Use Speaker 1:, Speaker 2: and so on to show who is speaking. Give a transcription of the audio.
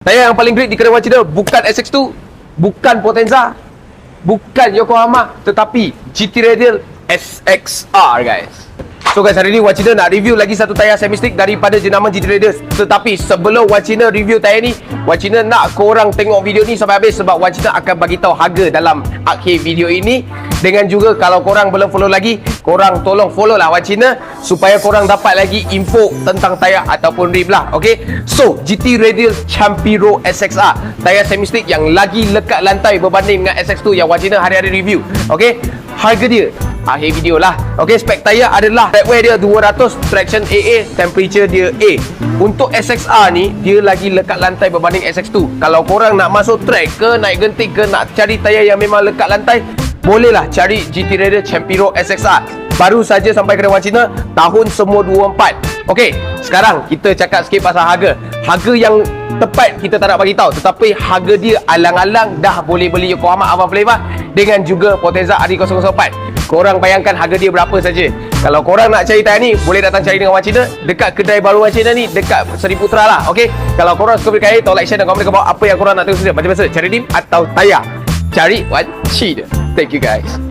Speaker 1: Tayar yang paling great di kedai Wan Cina bukan SX2, bukan Potenza, bukan Yokohama, tetapi GT Radial SXR guys. So guys, hari ni Wan Cina nak review lagi satu tayar semi-stick daripada jenama GT Radial. Tetapi sebelum Wan Cina review tayar ni, Wan Cina nak korang tengok video ni sampai habis sebab Wan Cina akan bagi tahu harga dalam akhir video ini. Dengan juga kalau korang belum follow lagi, korang tolong follow lah Wan Cina supaya korang dapat lagi info tentang tayar ataupun rim lah. Okay, so GT Radial Champiro SXR, tayar semi-stick yang lagi lekat lantai berbanding dengan SX2 yang Wan Cina hari-hari review. Okay, harga dia akhir video lah. Okay, spek tayar adalah track wear dia 200, traction AA, temperature dia A. Untuk SXR ni, dia lagi lekat lantai berbanding SX2. Kalau korang nak masuk track ke, naik genting ke, nak cari tayar yang memang lekat lantai, bolehlah cari GT Radial Champiro SXR. Baru saja sampai kedai Wan Cina tahun semua 24. Okey, sekarang kita cakap sikit pasal harga. Harga yang tepat kita tak nak bagi tahu, tetapi harga dia alang-alang dah boleh beli Yokohama Avant Flavor dengan juga Potenza RD004. Korang bayangkan harga dia berapa saja. Kalau korang nak cari tayar ni, boleh datang cari dengan Wan Cina dekat kedai baru Wan Cina ni, dekat Seri Putra lah. Okey, kalau korang suka video kaya, tolong like, share dan komen ke bawah apa yang korang nak tengok sendiri. Macam biasa, cari rim atau tayar, cari Wan Cina. Thank you guys.